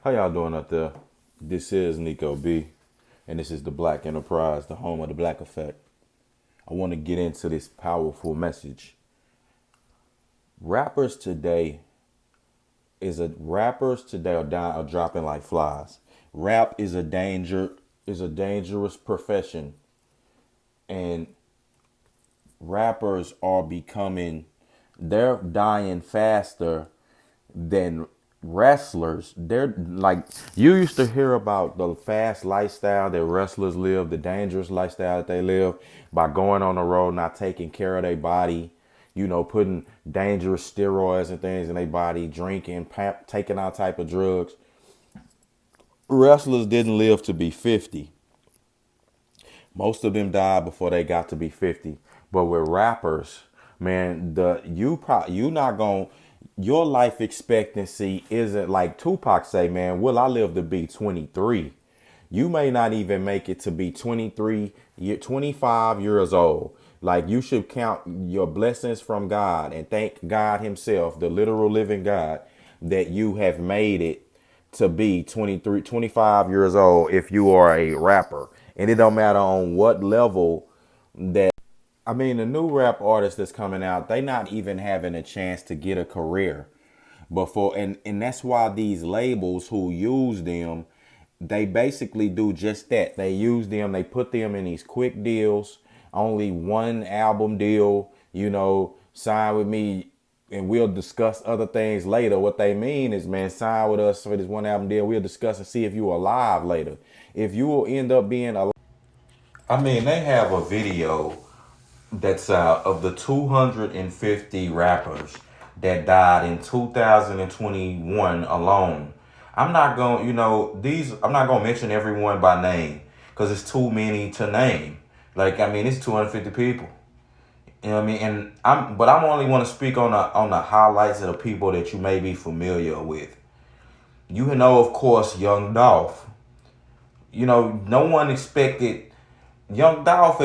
How y'all doing out there? This is Nico B, and this is the Black Enterprise, the home of the Black Effect. I want to get into this powerful message. Rappers today are dropping like flies. Rap is a dangerous profession, and rappers are becoming they're dying faster than wrestlers. They're like, you used to hear about the fast lifestyle that wrestlers live, the dangerous lifestyle that they live by going on the road, not taking care of their body, putting dangerous steroids and things in their body, drinking, taking all type of drugs. Wrestlers didn't live to be 50. Most of them died before they got to be 50. But with rappers, man, you not going your life expectancy isn't like Tupac say, man, will I live to be 23? You may not even make it to be 25 years old. Like, you should count your blessings from God and thank God himself, the literal living God, that you have made it to be 23, 25 years old if you are a rapper. And it don't matter on what level that, I mean, the new rap artists that's coming out, they not even having a chance to get a career before. And that's why these labels who use them, they basically do just that. They use them, they put them in these quick deals, only one album deal, sign with me and we'll discuss other things later. What they mean is, man, sign with us for this one album deal. We'll discuss and see if you're alive later. If you will end up being alive. I mean, they have a video that's of the 250 rappers that died in 2021 alone. I'm not going, I'm not going to mention everyone by name because it's too many to name. Like, I mean, it's 250 people. You know what I mean? And I'm only want to speak on the highlights of the people that you may be familiar with. You know, of course, Young Dolph. No one expected Young Dolph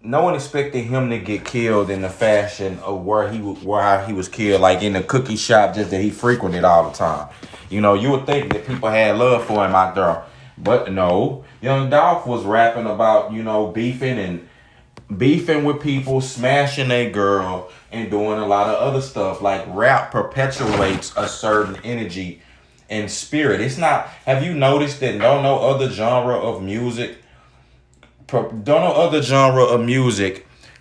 no one expected him to get killed in the fashion of where he was killed, like in the cookie shop just that he frequented all the time. You would think that people had love for him out there. But no, Young Dolph was rapping about, beefing with people, smashing a girl, and doing a lot of other stuff. Like, rap perpetuates a certain energy and spirit. It's not, have you noticed that no other genre of music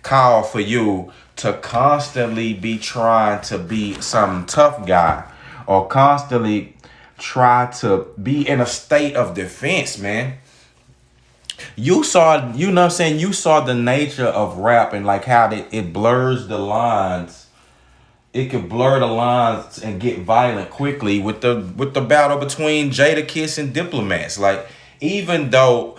call for you to constantly be trying to be some tough guy or constantly try to be in a state of defense, man. You saw, you saw the nature of rap and like how it blurs the lines. It could blur the lines and get violent quickly with the battle between Jadakiss and Diplomats. Like, even though,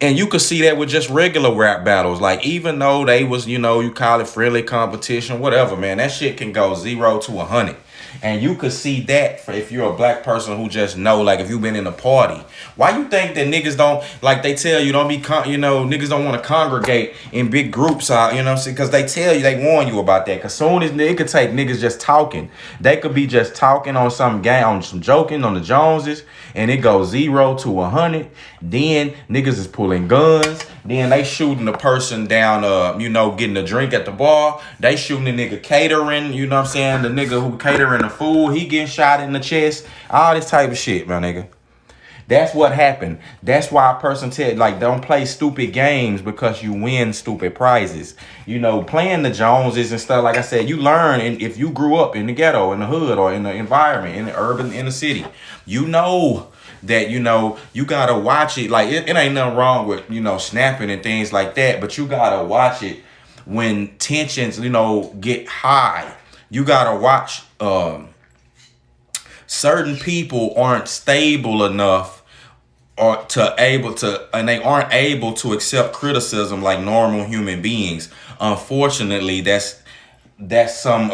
and you could see that with just regular rap battles. Like, even though they was, you call it friendly competition, whatever, man, that shit can go 0 to 100. And you could see that for if you're a black person who just know, like, if you've been in a party. Why you think that niggas don't, like, they tell you don't be, niggas don't want to congregate in big groups out, you know what I'm saying? Because they tell you, they warn you about that. Because soon as it could take niggas just talking. They could be just talking on some game, on some joking on the Joneses, and it goes 0 to 100. Then niggas is pulling guns. Then they shooting the person down, getting a drink at the bar. They shooting the nigga catering, you know what I'm saying? The nigga who catering the food, he getting shot in the chest. All this type of shit, my nigga. That's what happened. That's why a person tell, like, don't play stupid games because you win stupid prizes. Playing the Joneses and stuff, like I said, you learn, and if you grew up in the ghetto, in the hood, or in the environment, in the urban, in the city, that, you gotta watch it. Like, it ain't nothing wrong with, snapping and things like that, but you gotta watch it when tensions, get high. You gotta watch, certain people aren't stable enough and they aren't able to accept criticism like normal human beings. Unfortunately, that's some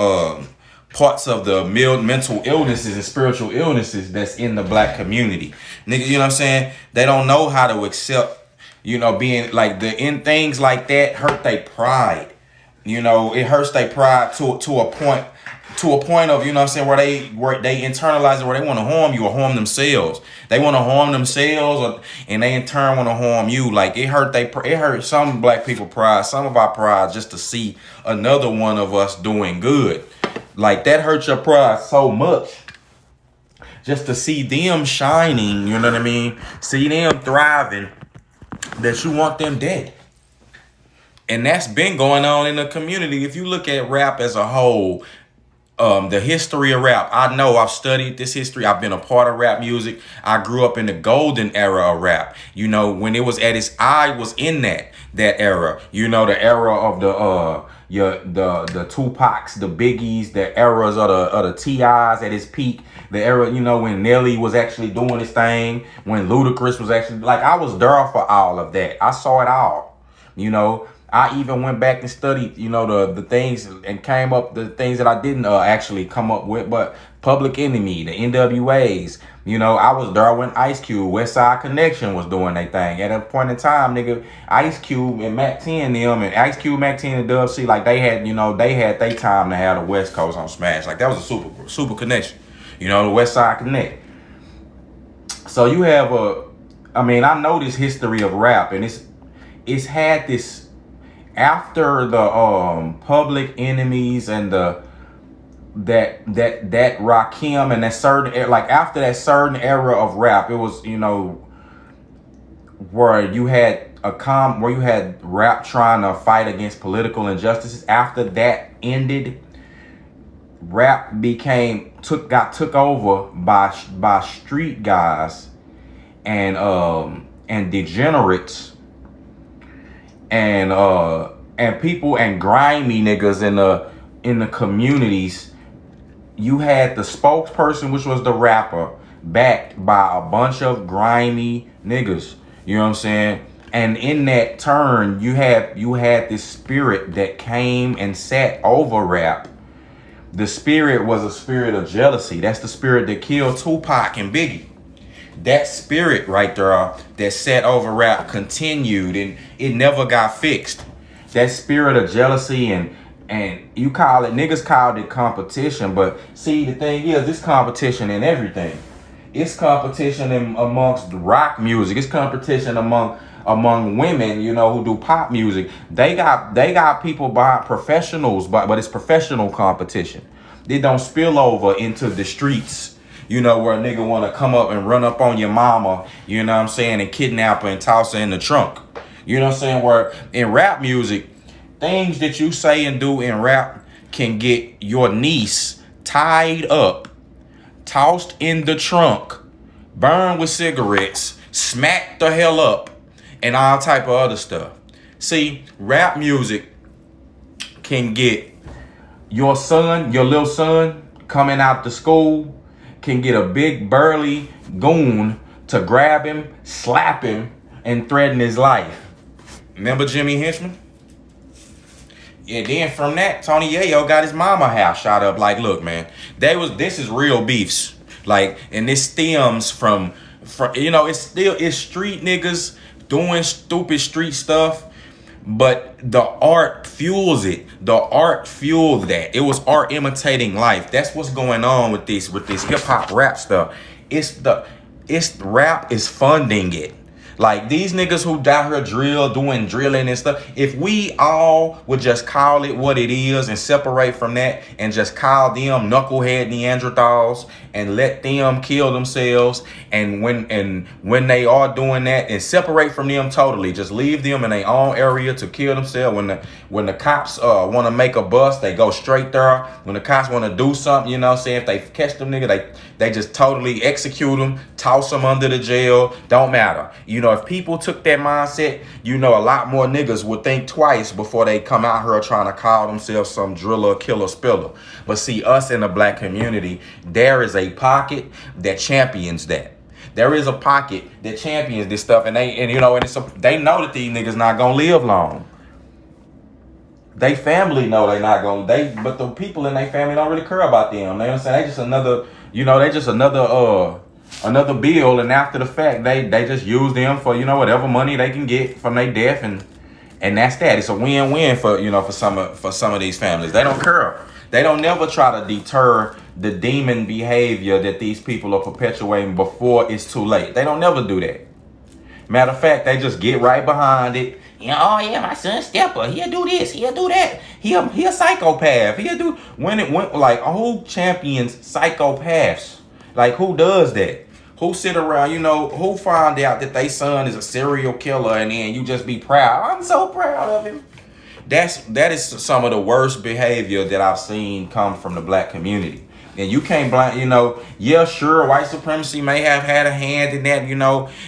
parts of the mental illnesses and spiritual illnesses that's in the black community. Nigga, you know what I'm saying? They don't know how to accept, being like in things like that hurt their pride. It hurts their pride to a point to a point of, you know what I'm saying, where they internalize it, where they want to harm you or harm themselves. They want to harm themselves, and they in turn want to harm you. Like it hurt some black people pride, some of our pride, just to see another one of us doing good. Like that hurts your pride so much. Just to see them shining, you know what I mean? See them thriving, that you want them dead. And that's been going on in the community. If you look at rap as a whole, the history of rap, I know I've studied this history. I've been a part of rap music. I grew up in the golden era of rap. You know, when it was at its, I was in that era. You know, the era of the Tupacs, the Biggies, the eras of the T.I.s at its peak. The era, you know, when Nelly was actually doing his thing, when Ludacris was actually, like, I was there for all of that. I saw it all. You know, I even went back and studied, you know, the things and came up the things that I didn't actually come up with, but Public Enemy, the NWAs, you know, I was there when Ice Cube, West Side Connection was doing their thing. At a point in time, nigga, Ice Cube and Mac 10 them, and Ice Cube, Mac 10 and Dub C, like they had their time to have the West Coast on Smash. Like that was a super connection. You know, the West Side Connect. So you have I know this history of rap, and it's had this after the Public Enemies and that Rakim and that certain, like after that certain era of rap, it was, you know, where you had where you had rap trying to fight against political injustices. After that ended, rap got took over by street guys and degenerates and people and grimy niggas in the communities. You had the spokesperson, which was the rapper, backed by a bunch of grimy niggas. You know what I'm saying? And in that turn, you had this spirit that came and sat over rap. The spirit was a spirit of jealousy. That's the spirit that killed Tupac and Biggie. That spirit right there that sat over rap continued, and it never got fixed. That spirit of jealousy and niggas called it competition, but see, the thing is, it's competition in everything. It's competition amongst rock music. It's competition among women, you know, who do pop music. They got people buying professionals, but it's professional competition. They don't spill over into the streets, you know, where a nigga want to come up and run up on your mama, you know what I'm saying, and kidnap her and toss her in the trunk. You know what I'm saying? Where in rap music, things that you say and do in rap can get your niece tied up, tossed in the trunk, burned with cigarettes, smacked the hell up, and all type of other stuff. See, rap music can get your little son coming out to school, can get a big burly goon to grab him, slap him, and threaten his life. Remember Jimmy Henchman? And then from that, Tony Yayo got his mama house shot up. Like, look, man, this is real beefs. Like, and this stems from you know, it's street niggas doing stupid street stuff, but the art fuels it. The art fueled that. It was art imitating life. That's what's going on with this hip hop rap stuff. It's rap is funding it. Like these niggas who down here doing drilling and stuff, if we all would just call it what it is and separate from that and just call them knucklehead Neanderthals and let them kill themselves, and when they are doing that, and separate from them totally, just leave them in their own area to kill themselves. When the cops want to make a bust, they go straight there. When the cops want to do something, you know what I'm saying, if they catch them nigga, they just totally execute them, toss them under the jail. Don't matter. You know, if people took that mindset, you know, a lot more niggas would think twice before they come out here trying to call themselves some driller, killer, spiller. But see, us in the black community, there is a pocket that champions that. There is a pocket that champions this stuff, and they know that these niggas not gonna live long. They family know they not gonna. But the people in their family don't really care about them. You know what I'm saying? They just another bill, and after the fact, they just use them for, you know, whatever money they can get from their death, and that's that. It's a win-win for, you know, for some of these families. They don't care. They don't never try to deter the demon behavior that these people are perpetuating before it's too late. They don't never do that. Matter of fact, they just get right behind it. Oh yeah, my son Stepper, he'll do this, he'll do that. He a psychopath. He'll do when it went like who champions psychopaths? Like who does that? Who sit around, who find out that their son is a serial killer and then you just be proud. I'm so proud of him. That is some of the worst behavior that I've seen come from the black community. And you can't blame, yeah, sure, white supremacy may have had a hand in that,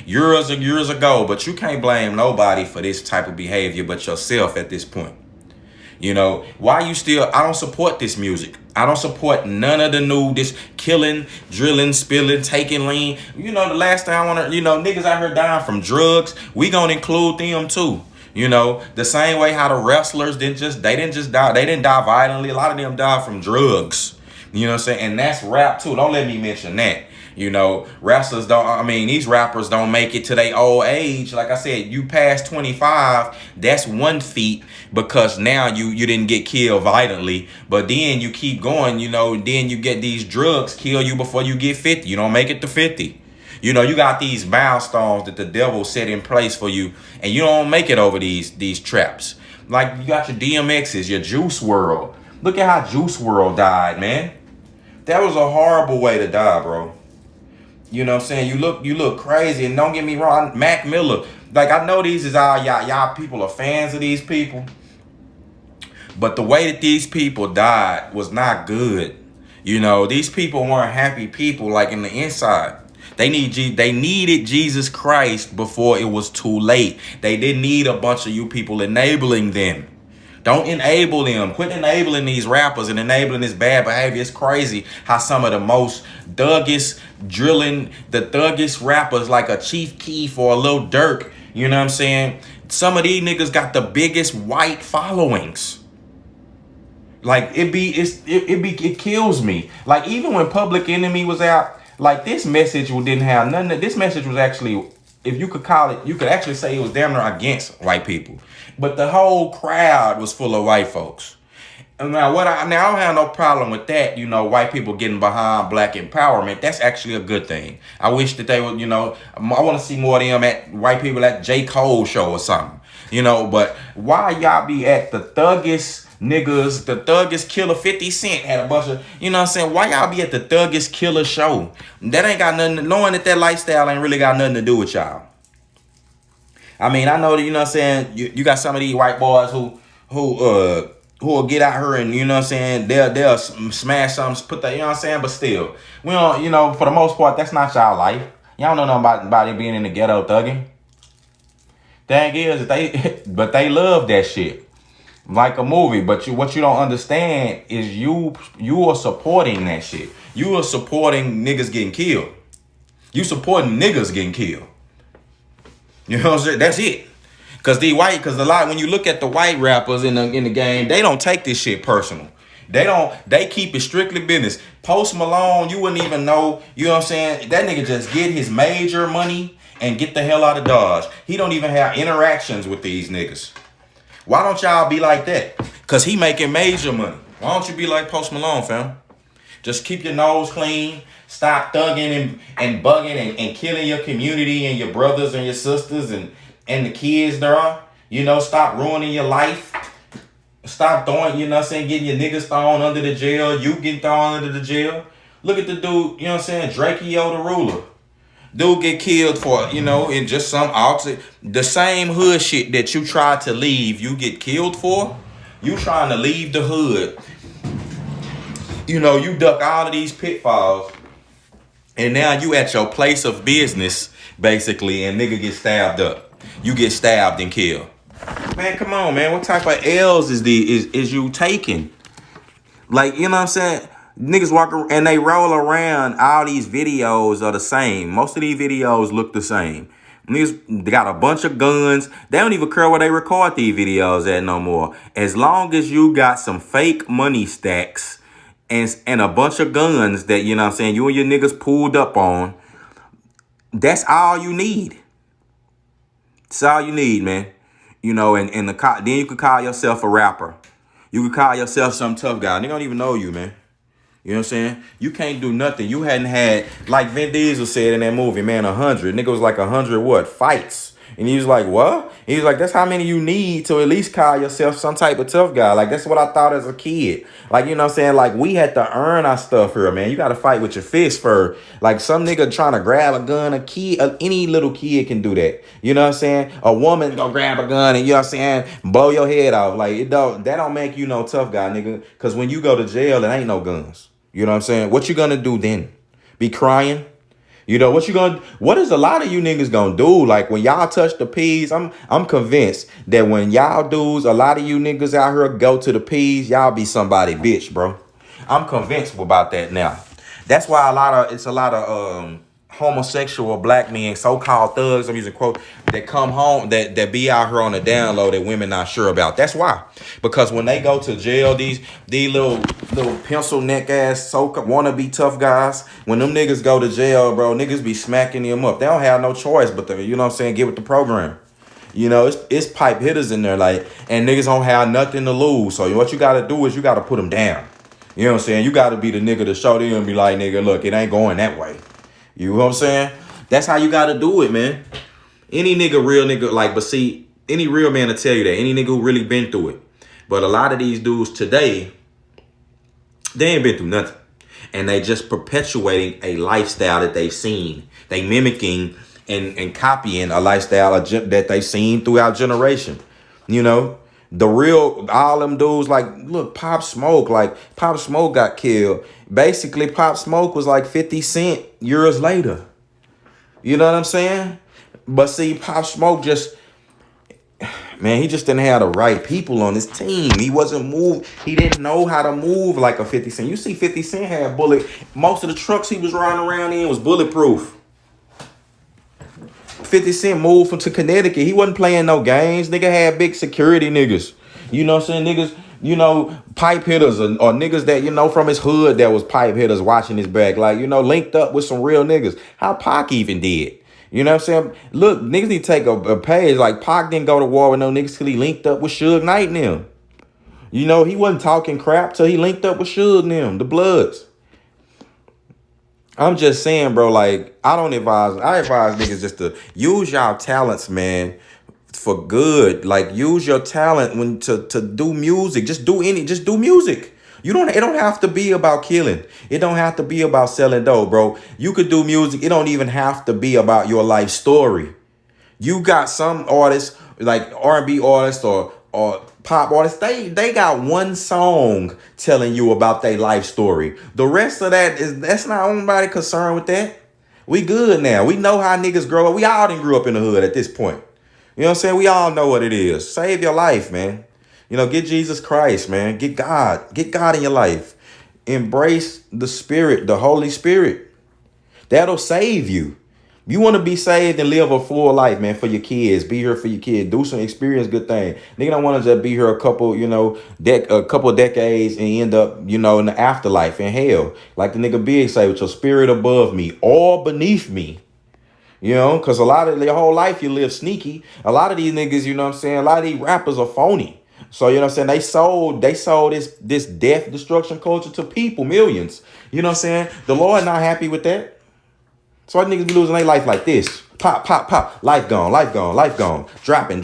years and years ago, but you can't blame nobody for this type of behavior but yourself at this point. Why you still, I don't support this music. I don't support none of this killing, drilling, spilling, taking lean. The last thing I want to, niggas out here dying from drugs, we gonna include them too. The same way how the wrestlers they didn't just die. They didn't die violently. A lot of them died from drugs. You know what I'm saying? And that's rap too. Don't let me mention that. Wrestlers these rappers don't make it to their old age. Like I said, you past 25, that's one feat because now you didn't get killed violently. But then you keep going, then you get these drugs kill you before you get 50. You don't make it to 50. You got these milestones that the devil set in place for you, and you don't make it over these traps. Like you got your DMXs, your Juice WRLD. Look at how Juice WRLD died, man. That was a horrible way to die, bro. You know what I'm saying? You look crazy, and don't get me wrong, Mac Miller. Like I know these is all y'all people are fans of these people, but the way that these people died was not good. These people weren't happy people, like in the inside. They needed Jesus Christ before it was too late. They didn't need a bunch of you people enabling them. Don't enable them. Quit enabling these rappers and enabling this bad behavior. It's crazy how some of the most thuggish rappers like a Chief Keef or a Lil Durk, you know what I'm saying? Some of these niggas got the biggest white followings. Like it kills me. Like even when Public Enemy was out, like this message didn't have nothing. This message was actually, if you could call it, you could actually say it was damn near against white people. But the whole crowd was full of white folks. And I don't have no problem with that, white people getting behind black empowerment. That's actually a good thing. I wish that they would, I want to see more of them at white people at J. Cole show or something. But why y'all be at the thuggish niggas, the thuggish killer 50 Cent had a bunch of, why y'all be at the thuggish killer show? That ain't got nothing, knowing that lifestyle ain't really got nothing to do with y'all. I know that, you got some of these white boys who will get out here and, they'll smash something, put that, but still, we don't, for the most part, that's not y'all life. Y'all don't know about it being in the ghetto thugging. Thing is, they love that shit. Like a movie, but what you don't understand is you are supporting that shit. You are supporting niggas getting killed. You supporting niggas getting killed. You know what I'm saying? That's it. Cause when you look at the white rappers in the game, they don't take this shit personal. They keep it strictly business. Post Malone, you wouldn't even know, you know what I'm saying? That nigga just get his major money and get the hell out of Dodge. He don't even have interactions with these niggas. Why don't y'all be like that? Cause he making major money. Why don't you be like Post Malone, fam? Just keep your nose clean. Stop thugging and bugging and killing your community and your brothers and your sisters and the kids there. Stop ruining your life. Stop throwing, getting your niggas thrown under the jail. You getting thrown under the jail. Look at the dude, Drakeo the Ruler. Dude get killed for, in just some outside. The same hood shit that you tried to leave, you get killed for. You trying to leave the hood. You duck all of these pitfalls. And now you at your place of business, basically, and nigga get stabbed up. You get stabbed and killed. Man, come on, man. What type of L's is you taking? Like, you know what I'm saying? Niggas walk around and they roll around. All these videos are the same. Most of these videos look the same. Niggas, they got a bunch of guns. They don't even care where they record these videos at no more. As long as you got some fake money stacks and a bunch of guns that, you know what I'm saying, you and your niggas pulled up on, that's all you need. That's all you need, man. And then you could call yourself a rapper. You could call yourself some tough guy. They don't even know you, man. You know what I'm saying? You can't do nothing. You hadn't had, like Vin Diesel said in that movie, man, 100. Nigga was like 100 what? Fights. And he was like, what? He was like, that's how many you need to at least call yourself some type of tough guy. Like, that's what I thought as a kid. Like, you know what I'm saying? Like, we had to earn our stuff here, man. You got to fight with your fist for, like, some nigga trying to grab a gun. Any little kid can do that. You know what I'm saying? A woman gonna grab a gun and, you know what I'm saying, blow your head off. Like, that don't make you no tough guy, nigga. Because when you go to jail, there ain't no guns. You know what I'm saying? What you gonna do then? Be crying? You know, what is a lot of you niggas gonna do? Like when y'all touch the P's, I'm convinced that when y'all dudes, a lot of you niggas out here go to the P's, y'all be somebody bitch, bro. I'm convinced about that now. That's why it's a lot of homosexual black men, so-called thugs, I'm using quote, that come home, that be out here on the down low that women not sure about. That's why. Because when they go to jail, these little pencil neck ass wannabe tough guys, when them niggas go to jail, bro, niggas be smacking them up. They don't have no choice but to, you know what I'm saying, get with the program. You know, it's pipe hitters in there, like, and niggas don't have nothing to lose. So what you gotta do is you gotta put them down. You know what I'm saying? You gotta be the nigga to show them and be like, nigga, look, it ain't going that way. You know what I'm saying? That's how you gotta do it, man. Any nigga, real nigga, like, but see, any real man will tell you that. Any nigga who really been through it. But a lot of these dudes today, they ain't been through nothing. And they just perpetuating a lifestyle that they've seen. They mimicking and copying a lifestyle that they've seen throughout generation. You know? All them dudes, like, look, Pop Smoke, like, Pop Smoke got killed. Basically, Pop Smoke was like 50 Cent years later. You know what I'm saying? But see, Pop Smoke just, man, he just didn't have the right people on his team. He wasn't moved. He didn't know how to move like a 50 Cent. You see 50 Cent had bullet. Most of the trucks he was riding around in was bulletproof. 50 Cent moved to Connecticut. He wasn't playing no games. Nigga had big security niggas. You know what I'm saying? Niggas, you know, pipe hitters or niggas that, you know, from his hood that was pipe hitters watching his back. Like, you know, linked up with some real niggas. How Pac even did. You know what I'm saying? Look, niggas need to take a page. Like, Pac didn't go to war with no niggas till he linked up with Suge Knight and them. You know, he wasn't talking crap till he linked up with Suge and them, the Bloods. I'm just saying, bro, like, I advise niggas just to use y'all talents, man, for good. Like, use your talent when to do music. Just do music. It don't have to be about killing. It don't have to be about selling dope, bro. You could do music. It don't even have to be about your life story. You got some artists, like R&B artists or pop artists, they got one song telling you about their life story. The rest of that's not nobody concerned with that. We good now. We know how niggas grow up. We all done grew up in the hood at this point. You know what I'm saying? We all know what it is. Save your life, man. You know, get Jesus Christ, man. Get God. Get God in your life. Embrace the Spirit, the Holy Spirit. That'll save you. You want to be saved and live a full life, man, for your kids. Be here for your kids. Do some experience good thing. Nigga don't want to just be here a couple, you know, a couple of decades and end up, you know, in the afterlife, in hell. Like the nigga Big say, with your spirit above me or beneath me. You know, because a lot of your whole life you live sneaky. A lot of these niggas, you know what I'm saying, a lot of these rappers are phony. So, you know what I'm saying, they sold this death destruction culture to people, millions. You know what I'm saying? The Lord not happy with that. So why niggas be losing their life like this? Pop, pop, pop. Life gone, life gone, life gone. Dropping.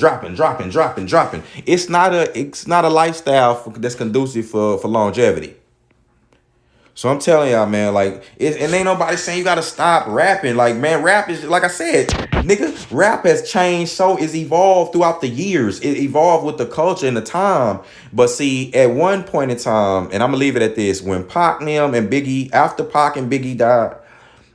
It's not a lifestyle that's conducive for longevity. So I'm telling y'all, man, like, and ain't nobody saying you gotta stop rapping. Like, man, rap is, like I said, nigga, rap has changed, so it's evolved throughout the years. It evolved with the culture and the time. But see, at one point in time, and I'm gonna leave it at this, when Pac and Biggie, after Pac and Biggie died,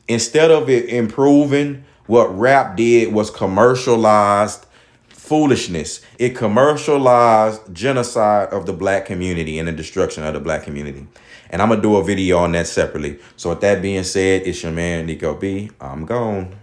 instead of it improving, what rap did was commercialized foolishness. It commercialized genocide of the black community and the destruction of the black community. And I'm going to do a video on that separately. So with that being said, it's your man, Nico B. I'm gone.